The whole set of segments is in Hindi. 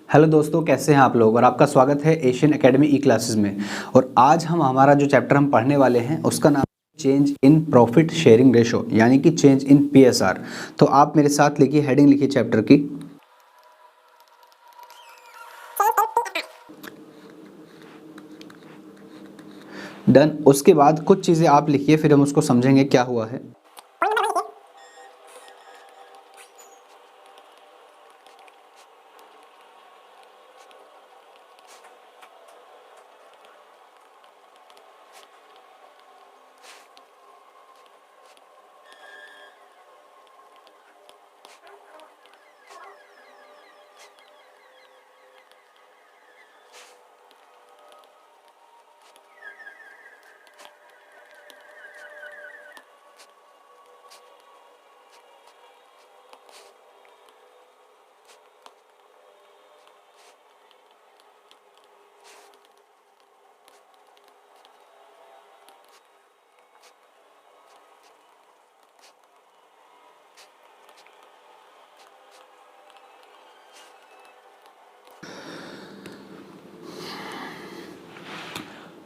हेलो दोस्तों, कैसे हैं आप लोग। और आपका स्वागत है एशियन एकेडमी ई क्लासेस में। और आज हमारा जो चैप्टर हम पढ़ने वाले हैं उसका नाम है change in profit sharing ratio, यानी कि चेंज इन पीएसआर। तो आप मेरे साथ लिखिए, हेडिंग लिखिए चैप्टर की। डन। उसके बाद कुछ चीज़ें आप लिखिए, फिर हम उसको समझेंगे क्या हुआ है।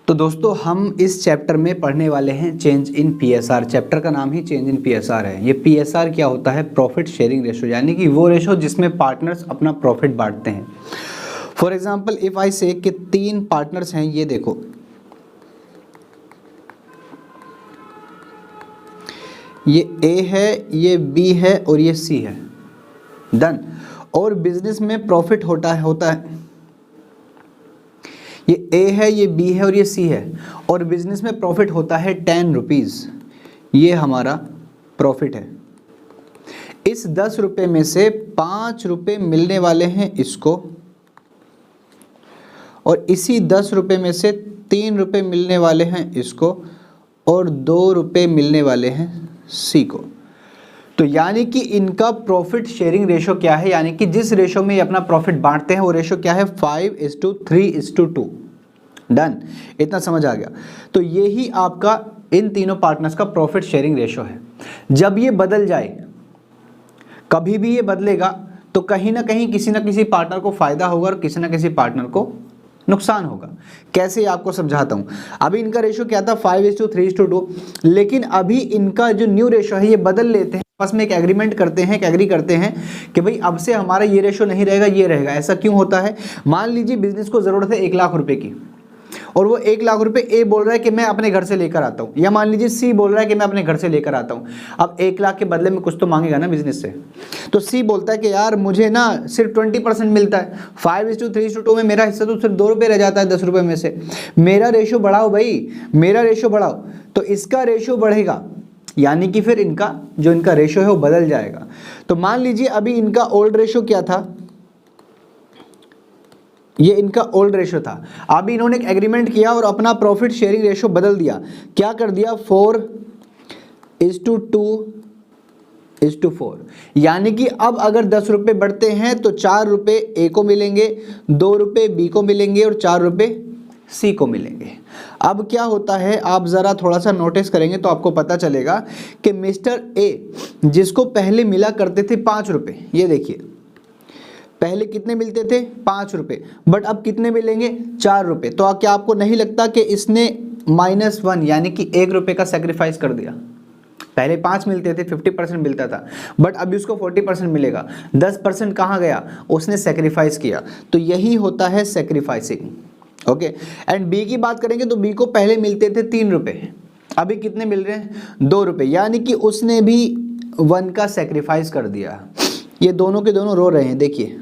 तो दोस्तों, हम इस चैप्टर में पढ़ने वाले हैं चेंज इन पीएसआर। चैप्टर का नाम ही चेंज इन पीएसआर है। ये पीएसआर क्या होता है? प्रॉफिट शेयरिंग रेशो, यानी कि वो रेशो जिसमें पार्टनर्स अपना प्रॉफिट बांटते हैं। फॉर एग्जांपल इफ आई से कि 3 पार्टनर्स हैं, ये देखो, ये ए है, ये बी है और ये सी है। डन। और बिजनेस में प्रॉफिट होता है ये ए है, ये बी है और ये सी है। और बिजनेस में प्रॉफिट होता है 10 रुपीज़। ये हमारा प्रॉफिट है। इस 10 रुपये में से 5 रुपये मिलने वाले हैं इसको, और इसी 10 रुपये में से 3 रुपये मिलने वाले हैं इसको, और 2 रुपये मिलने वाले हैं सी को। तो यानी कि इनका प्रॉफिट शेयरिंग रेशो क्या है, यानी कि जिस रेशो में ये अपना प्रॉफिट बांटते हैं वो रेशो क्या है? 5:3:2। डन। इतना समझ आ गया। तो यही आपका इन तीनों पार्टनर्स का प्रॉफिट शेयरिंग रेशो है। जब ये बदल जाए, कभी भी ये बदलेगा, तो कहीं ना कहीं किसी ना किसी पार्टनर को फायदा होगा और किसी ना किसी पार्टनर को नुकसान होगा। कैसे आपको समझाता हूं। अभी इनका रेशो क्या था? 5:3:2। लेकिन अभी इनका जो न्यू रेशो है ये बदल लेते हैं, आपस में एक एग्रीमेंट करते हैं, एक एग्री करते हैं कि भाई अब से हमारा ये रेशो नहीं रहेगा, ये रहेगा। ऐसा क्यों होता है? मान लीजिए बिजनेस को जरूरत है 1 लाख रुपए की, और वो 1 लाख रुपए ए बोल रहा है कि मैं अपने घर से लेकर आता हूं, या मान लीजिए सी बोल रहा है कि मैं अपने घर से लेकर आता हूं। अब 1 लाख के बदले में कुछ तो मांगेगा ना बिजनेस से। तो सी बोलता है कि यार मुझे ना सिर्फ 20% मिलता है, 5:3:2 में मेरा हिस्सा तो सिर्फ 2 रुपये रह जाता है 10 रुपये में से। मेरा रेशो बढ़ाओ भाई, मेरा रेशो बढ़ाओ। तो इसका रेशो बढ़ेगा, यानी कि फिर इनका जो इनका रेशो है वो बदल जाएगा। तो मान लीजिए अभी इनका ओल्ड रेशो क्या था? ये इनका ओल्ड रेशो था। अभी इन्होंने एक एग्रीमेंट किया और अपना प्रॉफिट शेयरिंग रेशो बदल दिया। क्या कर दिया? 4:2:4। यानी कि अब अगर 10 रुपये बढ़ते हैं तो 4 रुपये ए को मिलेंगे, 2 रुपये बी को मिलेंगे और 4 रुपये सी को मिलेंगे। अब क्या होता है, आप ज़रा थोड़ा सा नोटिस करेंगे तो आपको पता चलेगा कि मिस्टर ए जिसको पहले मिला करते थे 5 रुपये, ये देखिए पहले कितने मिलते थे? 5 रुपये, बट अब कितने मिलेंगे? 4 रुपये। तो क्या आपको नहीं लगता कि इसने -1 यानी कि 1 रुपये का सेक्रीफाइस कर दिया? पहले 5 मिलते थे, 50% मिलता था, बट अभी उसको 40% मिलेगा। 10% कहाँ गया? उसने सेक्रीफाइस किया। तो यही होता है सेक्रीफाइसिंग। ओके। एंड बी की बात करेंगे तो बी को पहले मिलते थे 3 रुपये, अभी कितने मिल रहे हैं? 2 रुपये, यानी कि उसने भी 1 का सेक्रीफाइस कर दिया। ये दोनों के दोनों रो रहे हैं, देखिए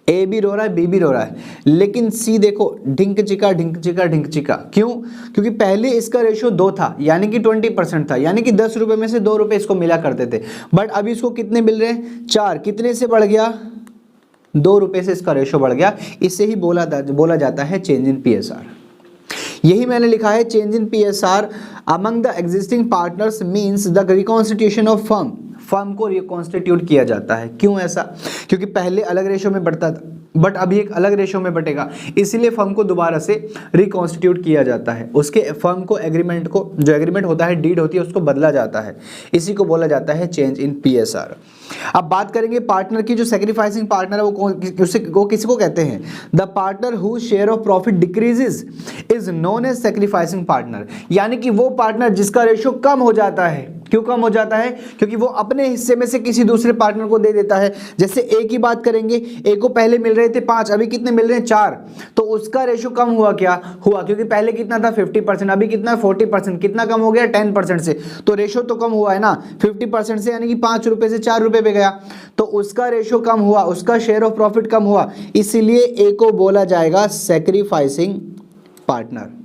ए भी रो रहा है, बी भी रो रहा है, लेकिन सी देखो ढिंक चिका ढिंक चिका ढिंक चिका। क्यों? क्योंकि पहले इसका रेशो 2 था, यानी कि 20% था, यानी कि 10 रुपये में से 2 रुपये इसको मिला करते थे, बट अभी इसको कितने मिल रहे हैं? 4। कितने से बढ़ गया? 2 रुपये से इसका रेशो बढ़ गया। इससे ही बोला जाता है चेंज इन पीएसआर। यही मैंने लिखा है, change in PSR among the existing partners means the reconstitution of firm. Firm को रिकॉन्स्टिट्यूट किया जाता है। क्यों ऐसा? क्योंकि पहले अलग रेशो में बढ़ता था बट अभी एक अलग रेशो में बटेगा, इसीलिए फर्म को दोबारा से रिकॉन्स्टिट्यूट किया जाता है। उसके फर्म को एग्रीमेंट को, जो एग्रीमेंट होता है, डीड होती है, उसको बदला जाता है। इसी को बोला जाता है चेंज इन पीएसआर। अब बात करेंगे पार्टनर की। जो सेक्रीफाइसिंग पार्टनर है वो किसको कहते हैं? The partner who share of profit decreases is known as sacrificing partner. यानी कि वो पार्टनर जिसका रेशो कम हो जाता है। क्यों कम हो जाता है? क्योंकि वो अपने हिस्से में से किसी दूसरे पार्टनर को दे देता है। जैसे ए की बात करेंगे, ए को पहले मिल रहे थे 5, अभी कितने मिल रहे हैं? 4। तो उसका रेशो कम हुआ। क्या हुआ? क्योंकि पहले कितना था? 50%, अभी कितना? 40%। कितना कम हो गया? 10% से। तो रेशो तो कम हुआ है ना 50% से, यानी कि 5 रुपए से 4 रुपए पे गया, तो उसका रेशो कम हुआ, उसका शेयर ऑफ प्रॉफिट कम हुआ, इसीलिए ए को बोला जाएगा sacrificing partner.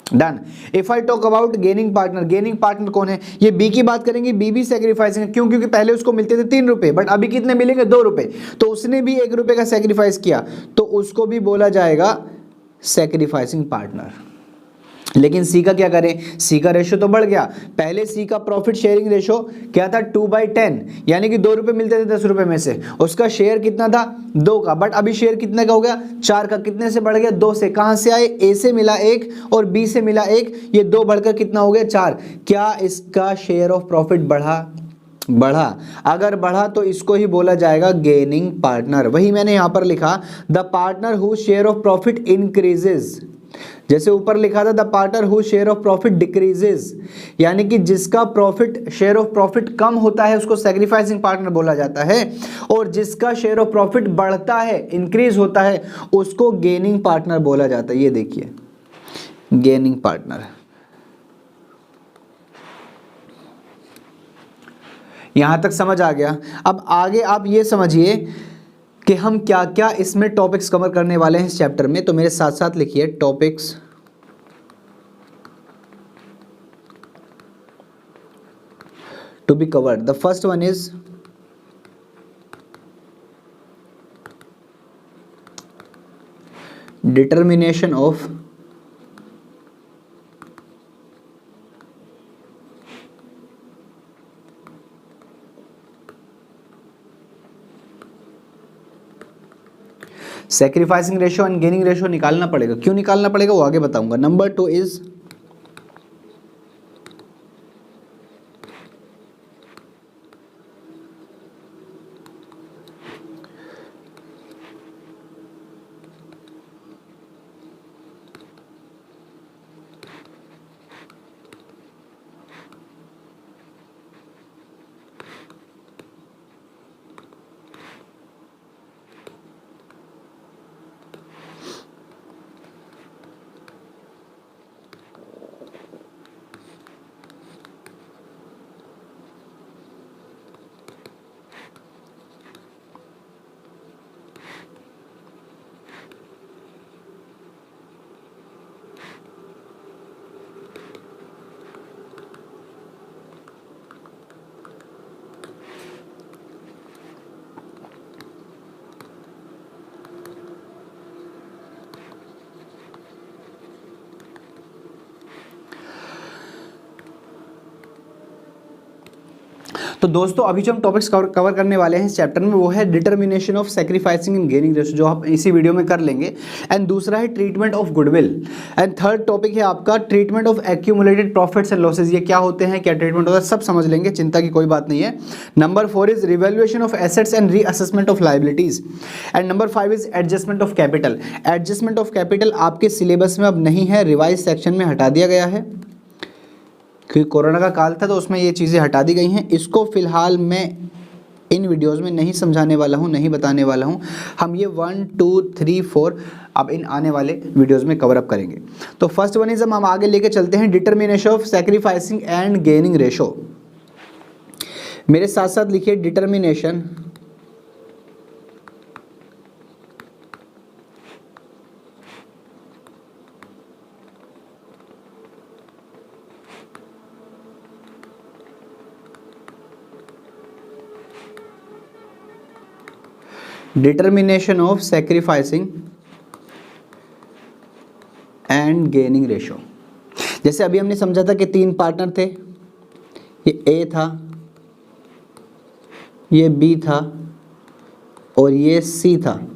Done. If I talk about gaining partner, gaining partner कौन है? ये बी की बात करेंगे, बी भी सेक्रीफाइसिंग है। क्यों? क्योंकि पहले उसको मिलते थे 3 रुपए, बट अभी कितने मिलेंगे? 2 रुपए। तो उसने भी 1 रुपए का सेक्रीफाइस किया, तो उसको भी बोला जाएगा सेक्रीफाइसिंग पार्टनर। लेकिन सी का क्या करें? सी का रेशो तो बढ़ गया। पहले सी का प्रॉफिट शेयरिंग रेशो क्या था? 2/10, यानी कि 2 रुपए मिलते थे 10 रुपए में से। उसका शेयर कितना था? 2 का, बट अभी शेयर कितने का हो गया? 4 का। कितने से बढ़ गया? 2 से। कहां से आए? ए से मिला 1 और बी से मिला 1, ये 2 बढ़कर कितना हो गया? 4। क्या इसका शेयर ऑफ प्रॉफिट बढ़ा? अगर बढ़ा तो इसको ही बोला जाएगा गेनिंग पार्टनर। वही मैंने यहां पर लिखा, the partner who share of profit increases. जैसे ऊपर लिखा था the partner who share of profit decreases, यानी कि जिसका प्रॉफिट, शेयर ऑफ प्रॉफिट कम होता है उसको सेक्रीफाइसिंग पार्टनर बोला जाता है, और जिसका शेयर ऑफ प्रॉफिट बढ़ता है, इंक्रीज होता है, उसको गेनिंग पार्टनर बोला जाता है। ये देखिए, गेनिंग पार्टनर। यहां तक समझ आ गया? अब आगे आप ये समझिए कि हम क्या क्या इसमें टॉपिक्स कवर करने वाले हैं इस चैप्टर में। तो मेरे साथ साथ लिखिए topics to be covered. The first one is determination of sacrificing ratio and gaining ratio निकालना पड़ेगा। क्यों निकालना पड़ेगा वो आगे बताऊंगा। नंबर 2 इज तो दोस्तों अभी जो हम टॉपिक्स कवर करने वाले हैं इस चैप्टर में वो है determination of sacrificing and gaining ratio, जो आप इसी वीडियो में कर लेंगे। एंड दूसरा है treatment of goodwill. And third topic है आपका treatment of accumulated profits and losses. ये क्या होते हैं, क्या ट्रीटमेंट होता है, सब समझ लेंगे, चिंता की कोई बात नहीं है। Number 4 is revaluation of assets and reassessment of liabilities. And number 5 is adjustment of capital. Adjustment of capital आपके सिलेबस में अब नहीं है, रिवाइज सेक्शन में हटा दिया गया है क्योंकि कोरोना का काल था, तो उसमें ये चीज़ें हटा दी गई हैं। इसको फिलहाल मैं इन वीडियोस में नहीं समझाने वाला हूँ, नहीं बताने वाला हूँ। हम ये 1 2 3 4 अब इन आने वाले वीडियोस में कवर अप करेंगे। तो फर्स्ट वन इज हम आगे लेके चलते हैं determination of sacrificing and gaining ratio. मेरे साथ साथ लिखिए determination determination of sacrificing and gaining ratio. जैसे अभी हमने समझा था कि 3 पार्टनर थे, ये ए था, ये B था और ये C था।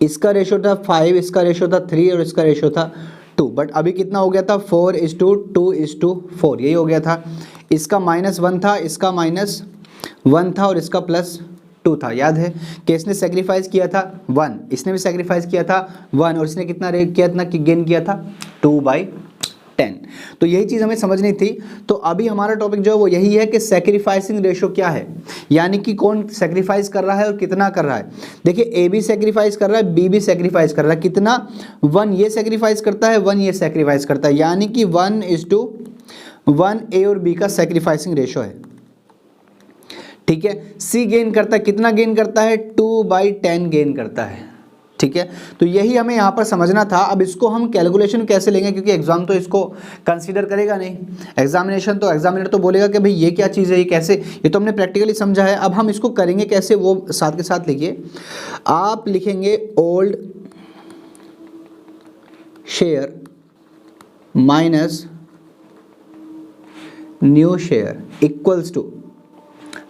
इसका रेशो था 5, इसका रेशो था 3 और इसका रेशो था 2। बट अभी कितना हो गया था 4:2:4, यही हो गया था। इसका -1 था, इसका -1 था और इसका +2 था। याद है कि इसने सेक्रीफाइस किया था 1, इसने भी सेक्रीफाइस किया था 1 और इसने कितना गेन किया था 2/10। तो यही चीज़ हमें समझनी थी। तो अभी हमारा टॉपिक जो है वो यही है कि सेक्रीफाइसिंग रेशो क्या है, यानी कि कौन सेक्रीफाइस कर रहा है और कितना कर रहा है। देखिए ए भी सेक्रीफाइस कर रहा है, बी भी सेक्रीफाइस कर रहा है। कितना 1 ये सेक्रीफाइस करता है, 1 ये सेक्रीफाइस करता है, यानी कि 1:1 ए और बी का सेक्रीफाइसिंग रेशो है। ठीक है, सी गेन करता है, कितना गेन करता है 2/10 गेन करता है। ठीक है, तो यही हमें यहाँ पर समझना था। अब इसको हम कैलकुलेशन कैसे लेंगे, क्योंकि एग्जाम तो इसको कंसीडर करेगा नहीं, एग्जामिनर तो बोलेगा कि भाई ये क्या चीज़ है, ये कैसे, ये तो हमने प्रैक्टिकली समझा है। अब हम इसको करेंगे कैसे, वो साथ के साथ लिखिए। आप लिखेंगे old share minus new share equals to,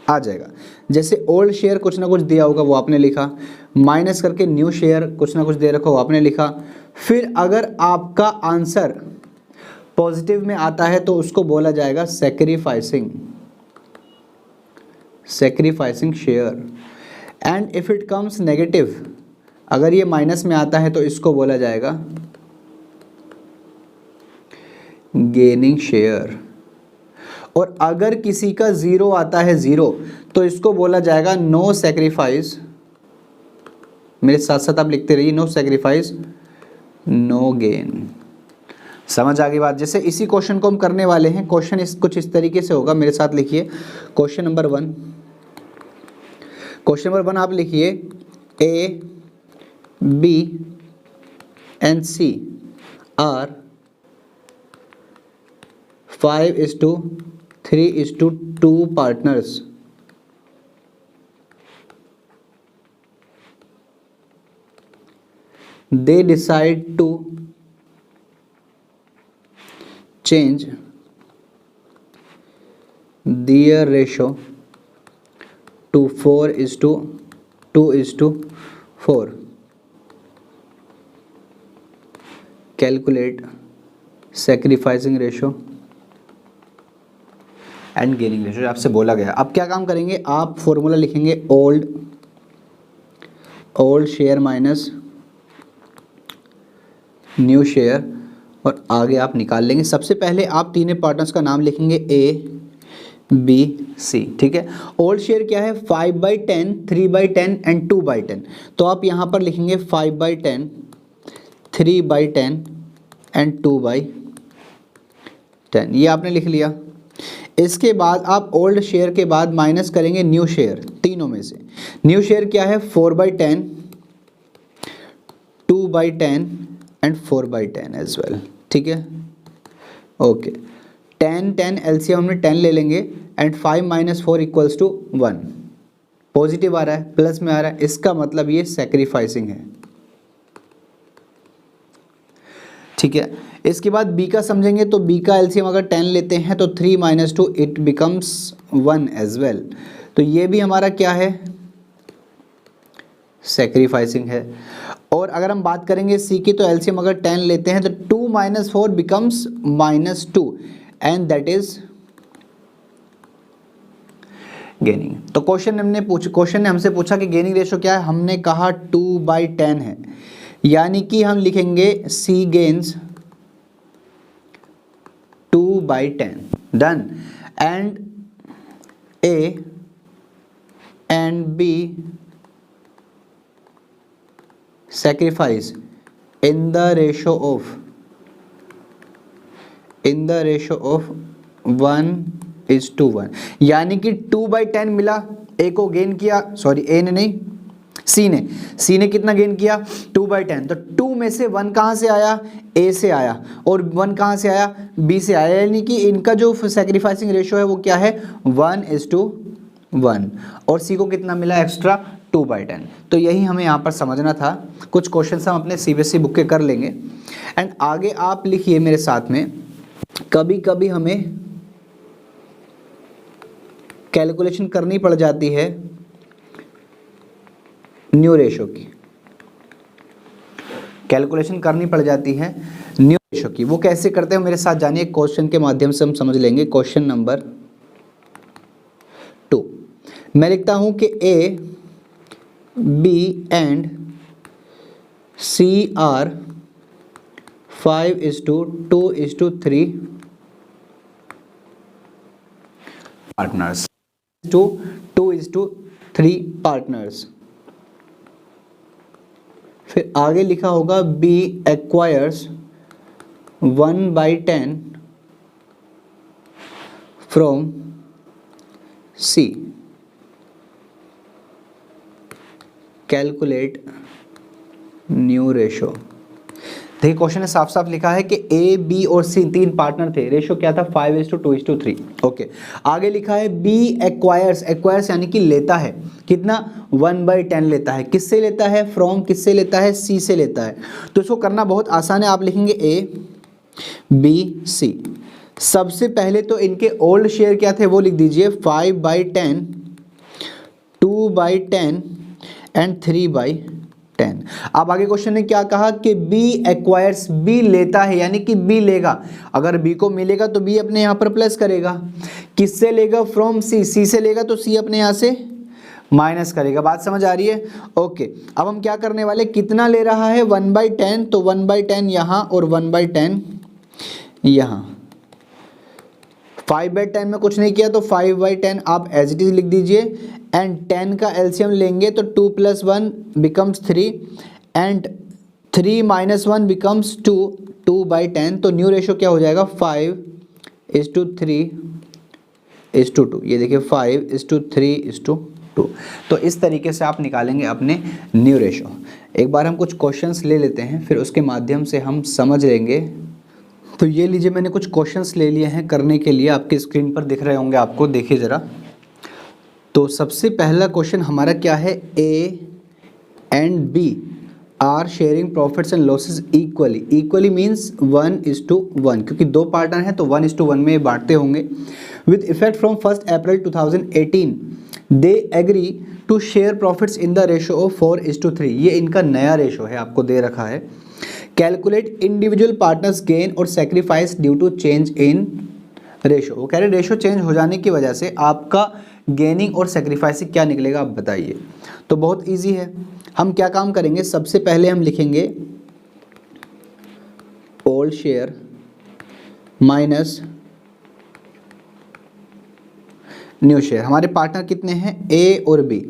आ जाएगा। जैसे ओल्ड शेयर कुछ ना कुछ दिया होगा वो आपने लिखा, माइनस करके न्यू शेयर कुछ ना कुछ दे रखा हो आपने लिखा। फिर अगर आपका आंसर पॉजिटिव में आता है तो उसको बोला जाएगा sacrificing share. And if it comes negative, अगर ये माइनस में आता है तो इसको बोला जाएगा गेनिंग शेयर। और अगर किसी का 0 आता है 0 तो इसको बोला जाएगा नो सेक्रीफाइस। मेरे साथ साथ आप लिखते रहिए, नो सेक्रीफाइस नो गेन। समझ आ गई बात। जैसे इसी क्वेश्चन को हम करने वाले हैं। क्वेश्चन कुछ इस तरीके से होगा, मेरे साथ लिखिए। क्वेश्चन नंबर 1 आप लिखिए A, B and C are 5:3:2 partners. They decide to change their ratio to 4:2:4. Calculate sacrificing ratio and gaining ratio आपसे बोला गया। अब क्या काम करेंगे, आप फॉर्मूला लिखेंगे old share minus new share और आगे आप निकाल लेंगे। सबसे पहले आप तीनों पार्टनर्स का नाम लिखेंगे A, B, C। ठीक है, ओल्ड शेयर क्या है 5/10, 3/10 एंड 2/10। तो आप यहाँ पर लिखेंगे 5/10, 3/10 एंड 2/10, ये आपने लिख लिया। इसके बाद आप ओल्ड शेयर के बाद माइनस करेंगे न्यू शेयर, तीनों में से। न्यू शेयर क्या है 4/10, 2/10 एंड 4/10 एज वेल। ठीक है, ओके। 10 एलसीएम हमने 10 ले लेंगे एंड 5 - 4 = 1। पॉजिटिव आ रहा है, प्लस में आ रहा है, इसका मतलब ये सेक्रीफाइसिंग है। ठीक है, इसके बाद बी का समझेंगे। तो बी का एलसीएम अगर 10 लेते हैं तो 3 - 2 इट बिकम्स 1 एज वेल। तो ये भी हमारा क्या है, सेक्रीफाइसिंग है। और अगर हम बात करेंगे सी की, तो एलसीएम अगर 10 लेते हैं तो 2 - 4 becomes -2 and that is gaining. तो क्वेश्चन ने हमसे पूछा कि गेनिंग रेशो क्या है, हमने कहा 2/10 है, यानी कि हम लिखेंगे C gains 2/10। Done. And A and B sacrifice in the ratio of 1:1, यानी कि 2/10 मिला। ए को गेन किया, सॉरी ए ने नहीं, सी ने कितना गेन किया 2/10। तो 2 में से 1 कहाँ से आया, ए से आया, और 1 कहाँ से आया, बी से आया, यानी कि इनका जो सेक्रीफाइसिंग रेशो है वो क्या है 1:1। और सी को कितना मिला एक्स्ट्रा 2/10। तो यही हमें यहाँ पर समझना था। कुछ क्वेश्चंस हम अपने सीबीएसई बुक के कर लेंगे। एंड आगे आप लिखिए मेरे साथ में, कभी कभी हमें कैलकुलेशन करनी पड़ जाती है न्यू रेशो की, कैलकुलेशन करनी पड़ जाती है न्यू रेशो की। वो कैसे करते हैं मेरे साथ जानिए, क्वेश्चन के माध्यम से हम समझ लेंगे। क्वेश्चन नंबर 2 मैं लिखता हूं कि A B and C are 5:2:3 partners, 2:3 partners. फिर आगे लिखा होगा B acquires 1/10 from C, calculate new ratio. देखिए क्वेश्चन में साफ साफ लिखा है कि ए बी और सी 3 पार्टनर थे, रेशो क्या था 5:2:3। ओके, आगे लिखा है बी एक्वायर्स, एक्वायर्स यानी कि लेता है कितना 1/10 लेता है, किससे लेता है फ्रॉम, किससे लेता है सी से लेता है। तो इसको करना बहुत आसान है, आप लिखेंगे ए बी सी। सबसे पहले तो इनके ओल्ड शेयर क्या थे वो लिख दीजिए 5/10, 2/10 एंड 3/10। अब आगे क्वेश्चन ने क्या कहा कि बी एक्वायर्स, बी लेता है यानी कि बी लेगा, अगर बी को मिलेगा तो बी अपने यहाँ पर प्लस करेगा, किससे लेगा फ्रॉम सी, सी से लेगा तो सी अपने यहाँ से माइनस करेगा। बात समझ आ रही है? ओके, अब हम क्या करने वाले, कितना ले रहा है 1/10, तो 1/10 यहाँ और 1/10 यहाँ। 5/10 में कुछ नहीं किया तो 5/10 आप एज इट इज लिख दीजिए, एंड 10 का एलसीएम लेंगे तो 2 + 1 बिकम्स 3 एंड 3 - 1 बिकम्स 2, 2/10। तो न्यू रेशो क्या हो जाएगा 5:3:2। ये देखिए 5:3:2। तो इस तरीके से आप निकालेंगे अपने न्यू रेशो। एक बार हम कुछ क्वेश्चंस ले लेते हैं, फिर उसके माध्यम से हम समझ लेंगे। तो ये लीजिए मैंने कुछ क्वेश्चंस ले लिए हैं करने के लिए, आपके स्क्रीन पर दिख रहे होंगे आपको, देखिए ज़रा। तो सबसे पहला क्वेश्चन हमारा क्या है, A and B are sharing profits and losses equally. Equally means 1:1, क्योंकि 2 पार्टनर हैं तो 1:1 में बांटते होंगे। With effect from 1 April 2018 they agree to share profits in the ratio of 4:3। ये इनका नया रेशो है, आपको दे रखा है। कैलकुलेट इंडिविजुअल पार्टनर्स गेन और sacrifice due to change in ratio. वो कह रहे रेशो चेंज हो जाने की वजह से आपका गेनिंग और सेक्रीफाइसिंग क्या निकलेगा आप बताइए। तो बहुत इजी है, हम क्या काम करेंगे, सबसे पहले हम लिखेंगे old share minus new share. हमारे पार्टनर कितने हैं, ए और बी।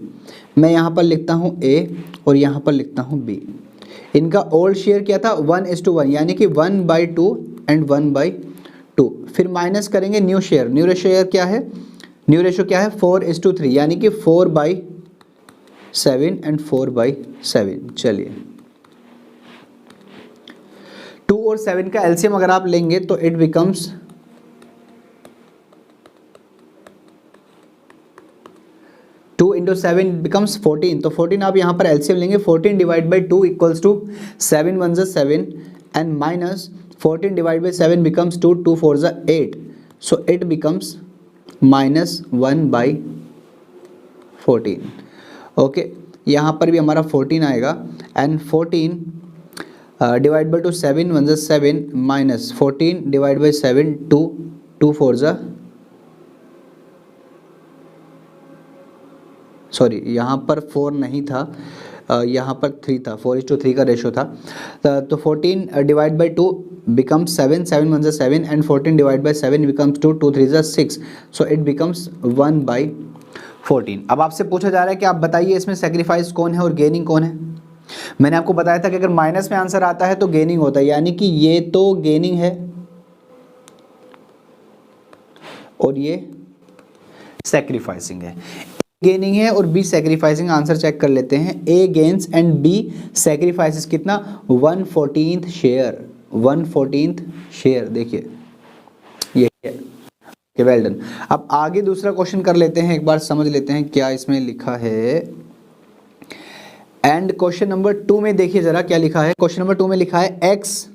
मैं यहाँ पर लिखता हूँ ए और यहाँ पर लिखता हूँ बी। इनका ओल्ड शेयर क्या था 1:1 यानी कि 1/2 एंड 1/2। फिर माइनस करेंगे न्यू शेयर। न्यू रेशो क्या है, न्यू रेशो क्या है 4:3 यानी कि 4/7 एंड 4/7। चलिए 2 और 7 का एलसीएम अगर आप लेंगे तो इट बिकम्स 2 × 7 becomes 14। तो 14 आप यहाँ पर एलसीएम लेंगे, 14 / 2 = 7 × 1 = 7 and minus 14 / 7 becomes 2, 2 × 4 = 8। So it becomes -1/14। Okay, यहाँ पर भी हमारा 14 आएगा and 14 divide by 2 7 1 = 7 minus 14 divide by 7 2, 2 × 4 = sorry यहाँ पर 4 नहीं था, यहाँ पर 3 था, 4:3 का रेशो था। तो 14 divide by 2 becomes 7, 7 1 = 7 and 14 divide by 7 becomes 2, 2 3 = 6। So it becomes 1/14। अब आपसे पूछा जा रहा है कि आप बताइए इसमें सेक्रीफाइस कौन है और गेनिंग कौन है। मैंने आपको बताया था कि अगर माइनस में आंसर आता है तो गेनिंग होता है, यानी कि ये तो गेनिंग है और ये सेक्रीफाइसिंग है। गेनिंग है और बी सेक्रीफाइसिंग। आंसर चेक कर लेते हैं, ए गेन्स एंड बी सेक्रीफाइसेस कितना 1/14 शेयर, 1/14 शेयर। देखिए ये है, वेल डन। अब आगे दूसरा क्वेश्चन कर लेते हैं, एक बार समझ लेते हैं क्या इसमें लिखा है। एंड क्वेश्चन नंबर 2 में देखिए जरा क्या लिखा है। क्वेश्चन नंबर 2 में लिखा है x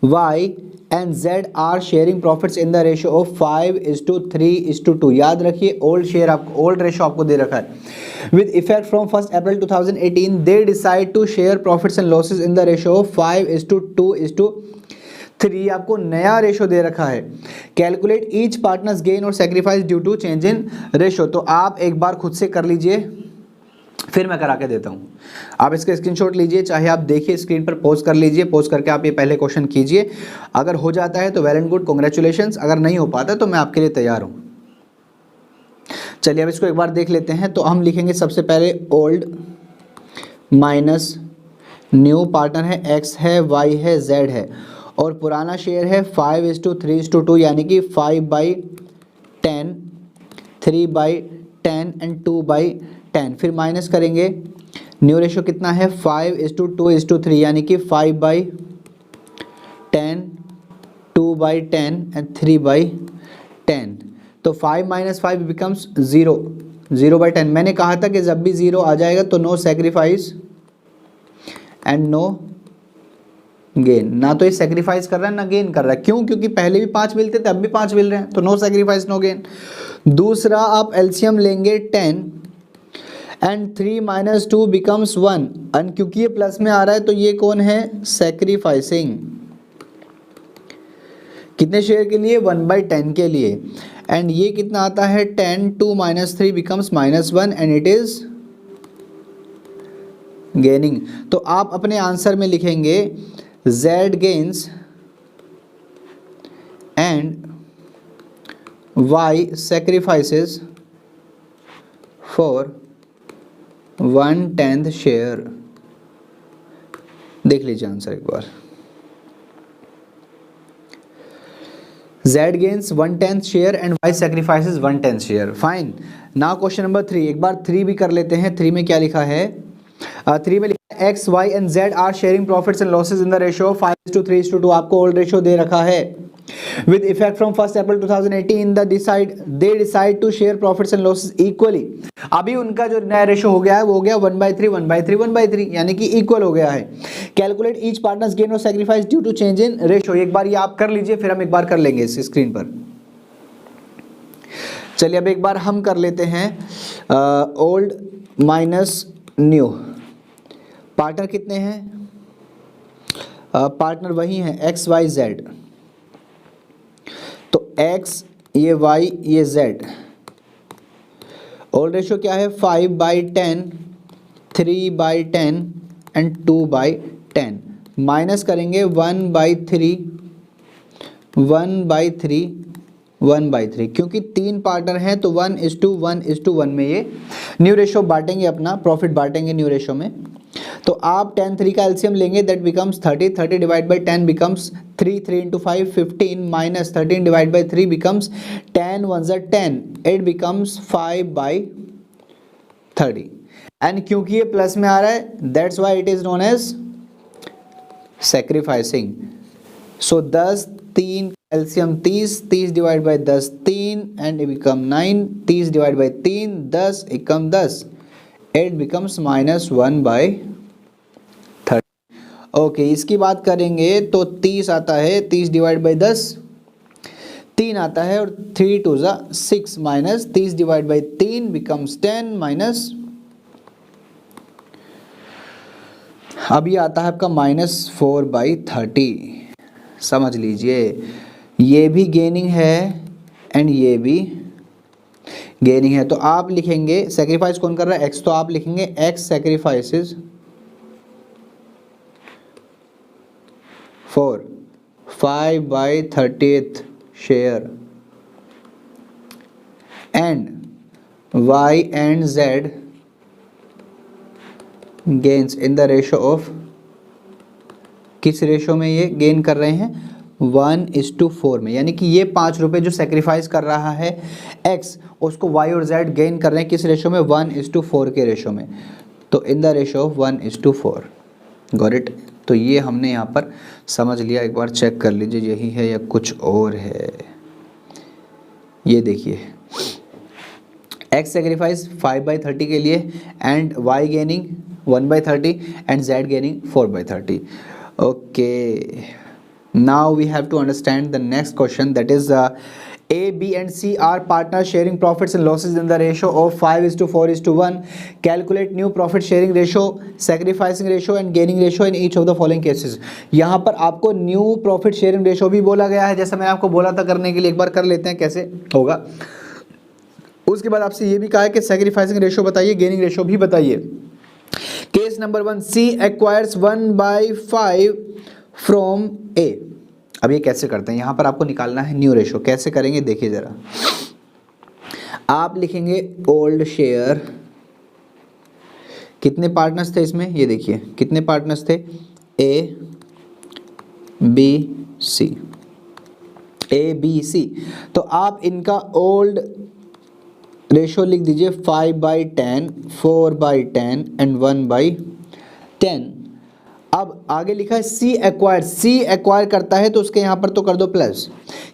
Y and Z are sharing profits in the ratio of 5:3:2। याद रखिए ओल्ड रेशियो आपको दे रखा है। With effect from 1 April 2018 they decide to share profits and losses in the ratio of 5:2:3। आपको नया रेशियो दे रखा है। कैलकुलेट ईच पार्टनर्स गेन और sacrifice due to change in ratio. तो आप एक बार खुद से कर लीजिए, फिर मैं करा के देता हूँ। आप इसका स्क्रीनशॉट लीजिए, चाहे आप देखिए स्क्रीन पर, पॉज कर लीजिए, पॉज करके आप ये पहले क्वेश्चन कीजिए। अगर हो जाता है तो वेल एंड गुड, कॉन्ग्रेचुलेशंस। अगर नहीं हो पाता तो मैं आपके लिए तैयार हूँ। चलिए अब इसको एक बार देख लेते हैं। तो हम लिखेंगे सबसे पहले ओल्ड माइनस न्यू, पार्टनर है एक्स है, वाई है, जेड है, और पुराना शेयर है 5:3:2 यानी कि 5/10, 3/10 एंड 2/10। फिर माइनस करेंगे, न्यू रेशो कितना है 5:2:3 यानी कि 5/10, 2/10 एंड 3/10। तो 5 - 5 बिकम्स 0, 0/10। मैंने कहा था कि जब भी 0 आ जाएगा तो no sacrifice and no gain. ना तो ये सेक्रीफाइस कर रहा है ना गेन कर रहा है। क्यों? क्योंकि पहले भी 5 मिलते थे, अब भी 5 मिल रहे हैं, तो नो सेक्रीफाइस नो गेन। दूसरा आप एलसीएम लेंगे 10 एंड 3 - 2 बिकम्स 1। एंड क्योंकि ये प्लस में आ रहा है तो ये कौन है? सेक्रीफाइसिंग। कितने शेयर के लिए? 1/10 के लिए। एंड ये कितना आता है 10, 2 - 3 becomes -1 and it is gaining. तो आप अपने आंसर में लिखेंगे Z gains and Y sacrifices for 1/10 share. देख लीजिए आंसर एक बार। Z gains 1/10 share and Y sacrifices 1/10 share. Fine. Now question number 3, एक बार 3 भी कर लेते हैं। 3 में क्या लिखा है? 3 में लिखा है X, Y and Z are sharing profits and losses in the ratio 5:3:2। आपको ओल्ड रेशियो दे रखा है। With effect from 1 April 2018 they decide to share profits and losses equally. अभी उनका जो नया रेशियो हो गया है वो हो गया 1/3, 1/3, 1/3 यानी कि इक्वल हो गया है। कैलकुलेट ईच पार्टनर्स गेन और sacrifice due to change in ratio. एक बार ये आप कर लीजिए, फिर हम एक बार कर लेंगे इस स्क्रीन पर। चलिए अब एक बार हम कर लेते हैं ओल्ड माइनस न्यू। पार्टनर कितने हैं? पार्टनर वही हैं एक्स, वाई, जेड। तो एक्स, ये वाई, ये जेड। ओल्ड रेशियो क्या है? 5/10, 3/10 एंड 2/10। माइनस करेंगे 1/3, 1/3, 1/3। क्योंकि 3 पार्टनर हैं तो 1:1:1 में ये न्यू रेशियो बांटेंगे, अपना प्रॉफिट बांटेंगे न्यू रेशियो में। तो आप 10, 3 का एलसीएम लेंगे, that becomes 30, 30 divide by 10 becomes 3, 3 × 5 15 minus 13 divide by 3 becomes 10 1 10, 8 becomes 5/30। And क्योंकि ये प्लस में आ रहा है that's why it is known as sacrificing. So 10, 3 LCM 30, 30 divide by 10 3 and become 9, 30 divide by 3 10 Ekam 10, 8 becomes -1/30। Okay, इसकी बात करेंगे तो 30 आता है, 30 डिवाइड बाई 10 3 आता है, और 3 2 6 minus 30 divide by 3 becomes 10 minus, अभी आता है आपका -4/30। समझ लीजिए, ये भी गेनिंग है एंड ये भी गेनिंग है। तो आप लिखेंगे सेक्रीफाइस कौन कर रहा है? एक्स। तो आप लिखेंगे X sacrifices for 5/30th share and Y and Z gains in the ratio of, किस रेशियो में ये गेन कर रहे हैं? 1:4 में। यानी कि ये 5 रुपये जो सेक्रीफाइस कर रहा है एक्स, उसको वाई और जेड गेन कर रहे हैं किस रेशियो में? 1:4 के रेशियो में। तो इन the ratio of 1:4। Got it? तो ये हमने यहाँ पर समझ लिया। एक बार चेक कर लीजिए यही है या कुछ और है। ये देखिए एक्स सेक्रीफाइस 5/30 के लिए and Y gaining 1/30 and Z gaining 4/30। Okay, Now we have to understand the next question, that is A, B and C are partners sharing profits and losses in the ratio of 5:4:1. Calculate new profit sharing ratio, sacrificing ratio and gaining ratio in each of the following cases. यहाँ पर आपको न्यू प्रॉफिट शेयरिंग रेशो भी बोला गया है, जैसा मैंने आपको बोला था करने के लिए, एक बार कर लेते हैं कैसे होगा। उसके बाद आपसे ये भी कहा है कि सैक्रिफाइसिंग रेशो बताइए, गेनिंग रेशो भी बताइए। Case number 1, C acquires 1/5 from A। अब ये कैसे करते हैं, यहां पर आपको निकालना है न्यू रेशो। कैसे करेंगे देखिए जरा, आप लिखेंगे ओल्ड शेयर, कितने पार्टनर्स थे इसमें, ये देखिए कितने पार्टनर्स थे, A B C, A B C। तो आप इनका ओल्ड रेशो लिख दीजिए 5/10, 4/10 एंड 1/10। अब आगे लिखा है सी एक्वायर, सी एक्वायर करता है तो उसके यहाँ पर तो कर दो प्लस,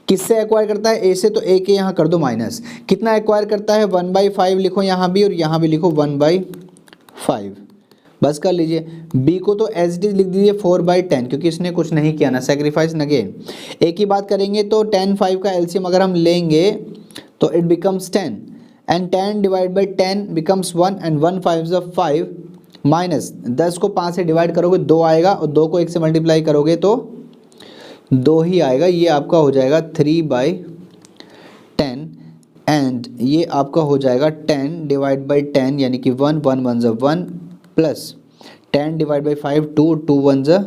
किससे एक्वायर करता है, ए से, तो ए के यहाँ कर दो माइनस। कितना एक्वायर करता है, 1/5 लिखो यहाँ भी और यहाँ भी लिखो 1/5, बस कर लीजिए। बी को तो एज इट इज लिख दीजिए 4/10, क्योंकि इसने कुछ नहीं किया ना, सेक्रीफाइस न गेन। ए की बात करेंगे तो 10 5 का एलसीएम अगर हम लेंगे तो it becomes 10 and 10 divide by 10 becomes 1 and 1 5 5 minus 10 को 5 से डिवाइड करोगे 2 आएगा और 2 को 1 से मल्टीप्लाई करोगे तो 2 ही आएगा। ये आपका हो जाएगा 3/10 एंड ये आपका हो जाएगा 10 डिवाइड बाई 10 यानी कि 1 1 1 ज़ा 1 प्लस 10 डिवाइड बाई 5 2 2 1 ज़ा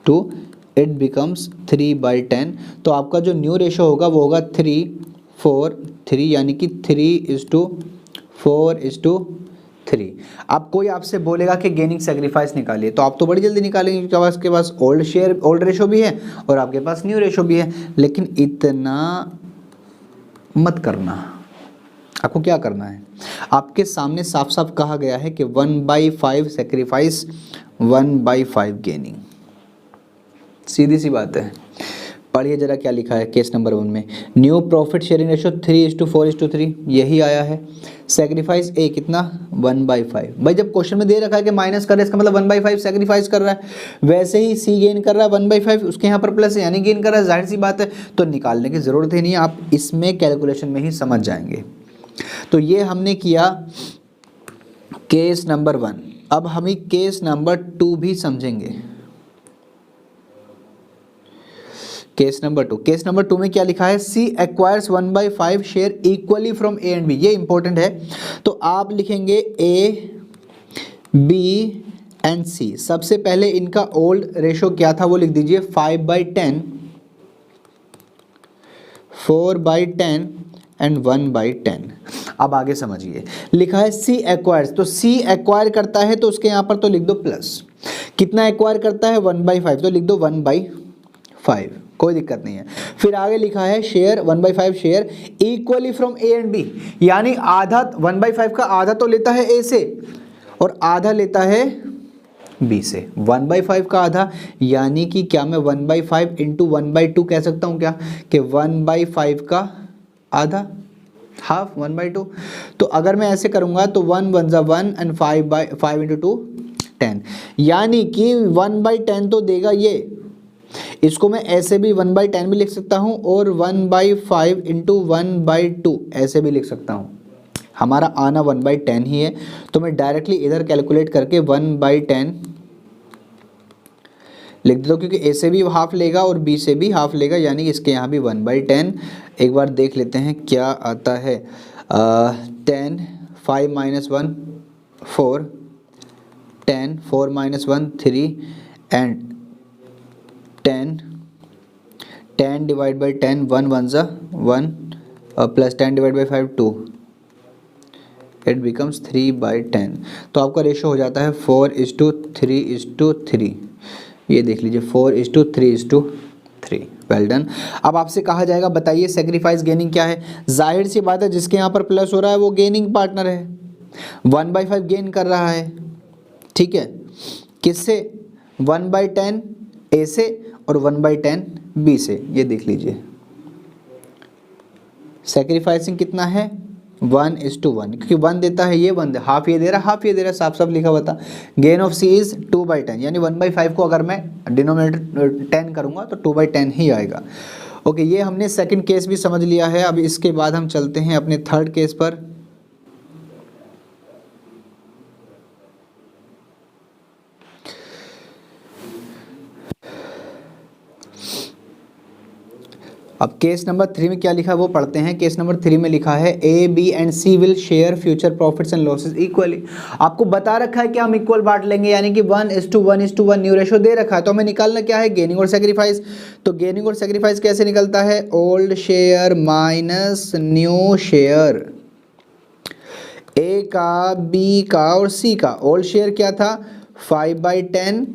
2, इट बिकम्स 3/10। तो आपका जो न्यू रेशो होगा वो होगा 3 4 3, यानी कि 3:4:3। अब कोई आपसे बोलेगा कि गेनिंग सेक्रीफाइस निकालिए, तो आप तो बड़ी जल्दी निकालेंगे क्योंकि आपके पास ओल्ड शेयर, ओल्ड रेशो भी है और आपके पास न्यू रेशो भी है। लेकिन इतना मत करना। आपको क्या करना है, आपके सामने साफ साफ कहा गया है कि 1/5 सेक्रीफाइस, 1/5 गेनिंग। सीधी सी बात है। पढ़िए जरा क्या लिखा है केस नंबर 1 में। न्यू प्रॉफिट शेयरिंग रेशो 3:4:3, यही आया है। सेक्रीफाइस ए कितना, 1/5। भाई जब क्वेश्चन में दे रखा है कि माइनस कर रहा है, इसका मतलब 1/5 सेक्रीफाइस कर रहा है। वैसे ही सी गेन कर रहा है 1/5, उसके यहाँ पर प्लस है यानी गेन कर रहा है, जाहिर सी बात है। तो निकालने की ज़रूरत ही नहीं है, आप इसमें कैलकुलेशन में ही समझ जाएंगे। तो ये हमने किया केस नंबर 1। अब हम ही केस नंबर 2 भी समझेंगे। केस नंबर 2, केस नंबर 2 में क्या लिखा है, C acquires 1/5 share equally from A and B. ये इंपॉर्टेंट है, तो आप लिखेंगे ए बी एंड सी। सबसे पहले इनका ओल्ड रेशो क्या था वो लिख दीजिए 5/10, 4/10 एंड 1/10। अब आगे समझिए, लिखा है सी एक्वायर्स, तो सी एक्वायर करता है तो उसके यहाँ पर तो लिख दो प्लस। कितना एक्वायर करता है, 1/5, तो लिख दो 1/5, कोई दिक्कत नहीं है। फिर आगे लिखा है share 1/5 share equally from A and B, यानी आधा 1/5 का आधा तो लेता है ए से और आधा लेता है बी से। 1/5 का आधा यानी कि क्या मैं 1/5 इंटू 1/2 कह सकता हूँ क्या, कि 1/5 का आधा, हाफ 1/2। तो अगर मैं ऐसे करूँगा तो 1 1 ज़ा 1 एंड 5 इंटू 2 10, यानी कि 1/10 तो देगा ये। इसको मैं ऐसे भी 1/10 भी लिख सकता हूँ और 1/5 इंटू 1/2 ऐसे भी लिख सकता हूँ। हमारा आना 1/10 ही है, तो मैं डायरेक्टली इधर कैलकुलेट करके 1/10 लिख देता हूँ, क्योंकि ए से भी हाफ लेगा और बी से भी हाफ लेगा, यानी कि इसके यहाँ भी 1/10। एक बार देख लेते हैं क्या आता है। 10 5 - 1 4, 10 4 - 1 3 एंड 10 डिवाइड बाई 10 1 1 ज़ा 1 plus 10 divide by 5 2, it becomes 3/10। तो आपका रेशो हो जाता है 4:3:3। ये देख लीजिए 4:3:3। Well done. अब आपसे कहा जाएगा बताइए सेक्रीफाइस गेनिंग क्या है। जाहिर सी बात है, जिसके यहाँ पर प्लस हो रहा है वो गेनिंग पार्टनर है, 1/5 गेन कर रहा है। ठीक है, किससे, 1/10 ए से और 1/10 बी से। ये देख लीजिए सेक्रीफाइसिंग कितना है, 1:1, क्योंकि 1 देता है ये 1 हाफ ये दे रहा हाफ ये दे रहा, साफ साफ लिखा हुआ था। गेन ऑफ सी इज 2/10, यानी 1/5 को अगर मैं डिनोमिनेटर 10 करूँगा तो 2/10 ही आएगा। ओके, ये हमने सेकंड केस भी समझ लिया है। अब इसके बाद हम चलते हैं अपने थर्ड केस पर। अब केस नंबर 3 में क्या लिखा है वो पढ़ते हैं। केस नंबर 3 में लिखा है A B and C will share future profits and losses equally. आपको बता रखा है कि हम इक्वल बांट लेंगे, यानी कि 1:1:1 न्यू रेशो दे रखा है, तो हमें निकालना क्या है, गेनिंग और सेक्रीफाइस। तो गेनिंग और सेक्रीफाइस कैसे निकलता है, old share minus new share, A का, बी का और सी का। ओल्ड शेयर क्या था, 5/10,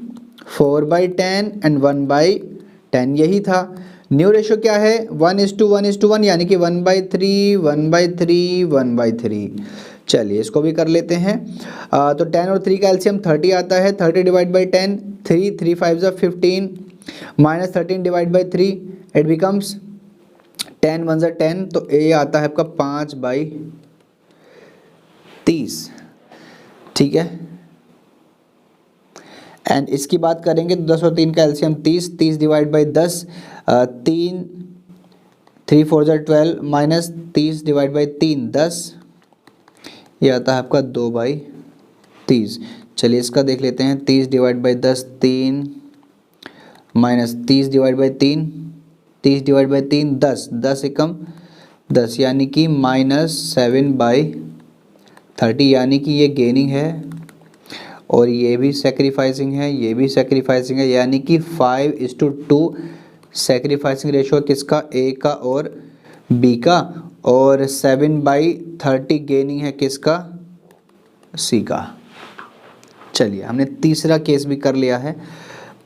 4/10 एंड 1/10 यही था। न्यू रेशो क्या है, 1:1:1, यानी कि 1/3, 1/3, 1/3। चलिए इसको भी कर लेते हैं। तो 10 और 3 का एलसीएम 30 आता है, 30 divide by 10, 3 5 15 minus 13 divide by 3, it becomes 10 1 10, तो ए आता है आपका 5/30, ठीक है। एंड इसकी बात करेंगे तो 10 और 3 का LCM 30, 30 divide by 10, 3 4 12 minus 30 divide by 3 10, ये आता है आपका 2/30। चलिए इसका देख लेते हैं, 30 divide by 10 3 minus 30 divide by 3, 30 divide by 3 10, 10 एकम 10, यानी कि -7/30, यानी कि ये गेनिंग है और ये भी सेक्रीफाइसिंग है, ये भी सेक्रीफाइसिंग है, यानी कि 5:2 सेक्रीफाइसिंग रेशो किसका, ए का और बी का, और 7/30 गेनिंग है किसका, सी का। चलिए हमने तीसरा केस भी कर लिया है।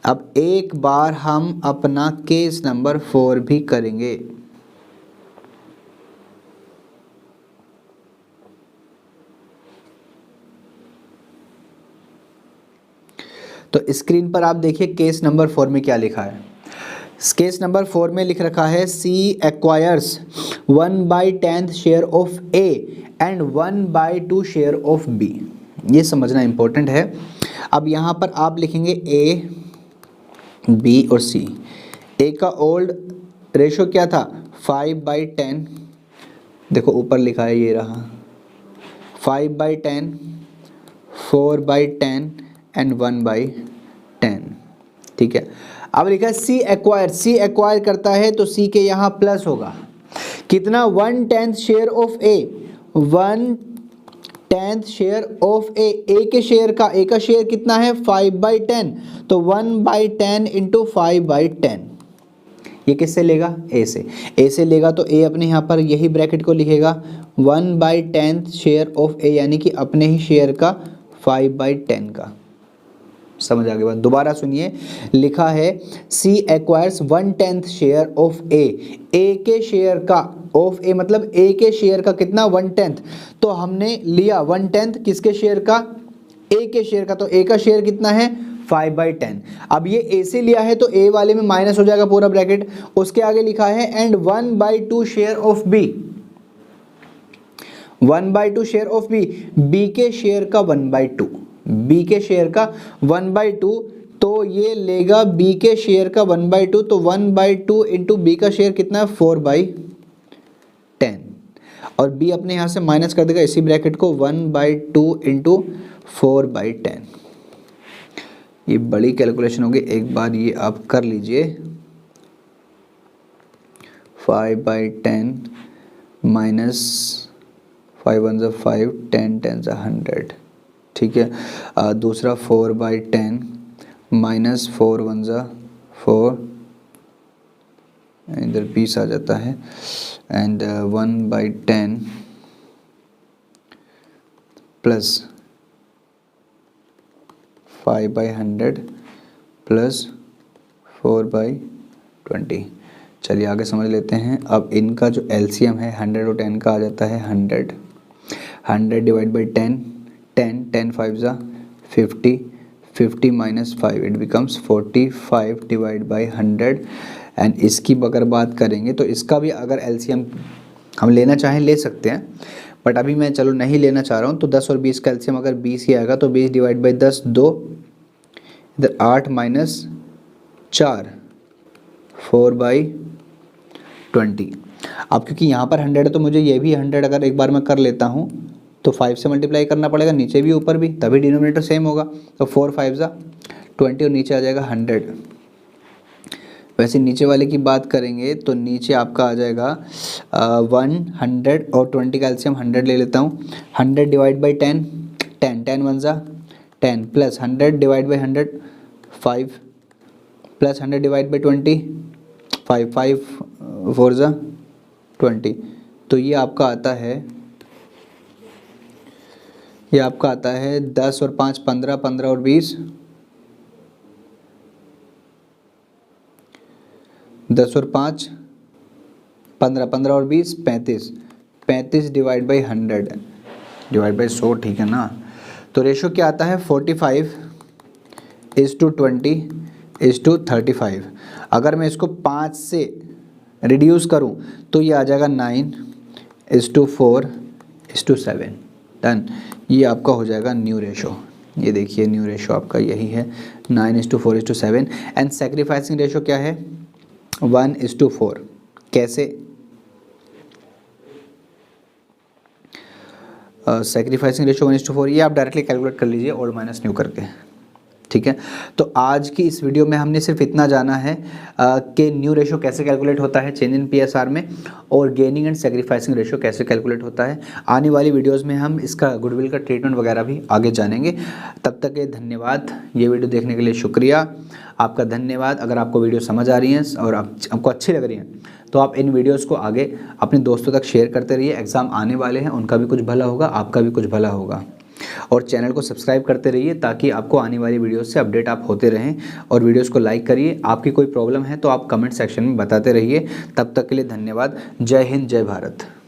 अब एक बार हम अपना केस नंबर 4 भी करेंगे। तो स्क्रीन पर आप देखिए केस नंबर 4 में क्या लिखा है। केस नंबर 4 में लिख रखा है C acquires 1/10 share of A and 1/2 share of B. ये समझना इंपॉर्टेंट है। अब यहाँ पर आप लिखेंगे ए, बी और सी। ए का ओल्ड रेशो क्या था, 5/10, देखो ऊपर लिखा है ये रहा 5/10, 4/10 एंड 1/10, ठीक है। अब लिखा है सी एक्वायर, सी एक्वायर करता है तो सी के यहाँ प्लस होगा कितना, 1/10 share of A, 1/10 share of A, A के शेयर का, ए का शेयर कितना है 5/10, तो 1/10 इंटू 5/10, ये किससे लेगा, ए से। ए से लेगा तो ए अपने यहाँ पर यही ब्रैकेट को लिखेगा 1/10 शेयर ऑफ ए, यानी कि अपने ही शेयर का 5/10 का। समझ आ गई बात, दोबारा सुनिए। लिखा है C acquires 1/10 share of A, A के शेयर का, ऑफ ए मतलब ए के शेयर का कितना 1/10, तो हमने लिया 1/10 किसके शेयर का, ए के शेयर का, तो ए का शेयर कितना है 5/10। अब ये ए से लिया है तो ए वाले में माइनस हो जाएगा पूरा ब्रैकेट। उसके आगे लिखा है and 1/2 share of B, 1/2 share of B, B के शेयर का 1/2, बी के शेयर का 1/2, तो ये लेगा बी के शेयर का 1/2, तो 1/2 इंटू बी का शेयर कितना है 4/10, और बी अपने यहाँ से माइनस कर देगा इसी ब्रैकेट को 1/2 इंटू 4/10। ये बड़ी कैलकुलेशन होगी, एक बार ये आप कर लीजिए। 5/10 माइनस 5 1 5, 10 10 100, ठीक है। दूसरा 4/10 माइनस 4 1 4, इधर 20 आ जाता है, एंड 1/10 प्लस 5/100 प्लस 4/20। चलिए आगे समझ लेते हैं। अब इनका जो एलसीएम है 100 और 10 का आ जाता है 100, 100 divide by 10, 10 10 5 50, 50 minus 5, it becomes 45 divide by 100। And इसकी अगर बात करेंगे तो इसका भी अगर एलसीएम हम लेना चाहें ले सकते हैं, बट अभी मैं चलो नहीं लेना चाह रहा हूँ। तो 10 और 20 का एलसीएम अगर 20 ही आएगा तो 20 डिवाइड बाई 10 2, इधर 8 माइनस 4 4/20। अब क्योंकि यहाँ पर 100 है तो मुझे ये भी 100 अगर एक बार मैं कर लेता हूँ तो 5 से मल्टीप्लाई करना पड़ेगा, नीचे भी ऊपर भी, तभी डिनोमिनेटर सेम होगा। तो 4 5 ज़ा 20 और नीचे आ जाएगा 100। वैसे नीचे वाले की बात करेंगे तो नीचे आपका आ जाएगा 100 और 20 का एलसीएम 100 ले लेता हूँ। 100 डिवाइड बाई 10 10 10 1 ज़ा 10 plus 100 divide by 100 5 plus 100 divide by 20 5 5 4 ज़ा 20। तो ये आपका आता है 10 और 5 15, 15 और 20, 10 और 5 15, 15 और 20 35, 35 डिवाइड बाई 100 डिवाइड बाई 100, ठीक है ना। तो रेशो क्या आता है 45:20:35। अगर मैं इसको 5 से रिड्यूस करूं तो ये आ जाएगा 9:4:7। डन, ये आपका हो जाएगा न्यू रेशो। ये देखिए न्यू रेशो आपका यही है 9:4:7। एंड सेक्रीफाइसिंग रेशो क्या है 1:4। कैसे सेक्रीफाइसिंग रेशो 1:4, ये आप डायरेक्टली कैलकुलेट कर लीजिए ओल्ड माइनस न्यू करके, ठीक है। तो आज की इस वीडियो में हमने सिर्फ इतना जाना है कि न्यू रेशो कैसे कैलकुलेट होता है चेंज इन पीएसआर में, और गेनिंग एंड सेक्रीफाइसिंग रेशो कैसे कैलकुलेट होता है। आने वाली वीडियोस में हम इसका गुडविल का ट्रीटमेंट वगैरह भी आगे जानेंगे। तब तक के धन्यवाद, ये वीडियो देखने के लिए शुक्रिया, आपका धन्यवाद। अगर आपको वीडियो समझ आ रही है और आपको अच्छी लग रही है तो आप इन वीडियोस को आगे अपने दोस्तों तक शेयर करते रहिए। एग्ज़ाम आने वाले हैं, उनका भी कुछ भला होगा, आपका भी कुछ भला होगा। और चैनल को सब्सक्राइब करते रहिए ताकि आपको आने वाली वीडियोस से अपडेट आप होते रहें। और वीडियोस को लाइक करिए। आपकी कोई प्रॉब्लम है तो आप कमेंट सेक्शन में बताते रहिए। तब तक के लिए धन्यवाद। जय हिंद, जय भारत।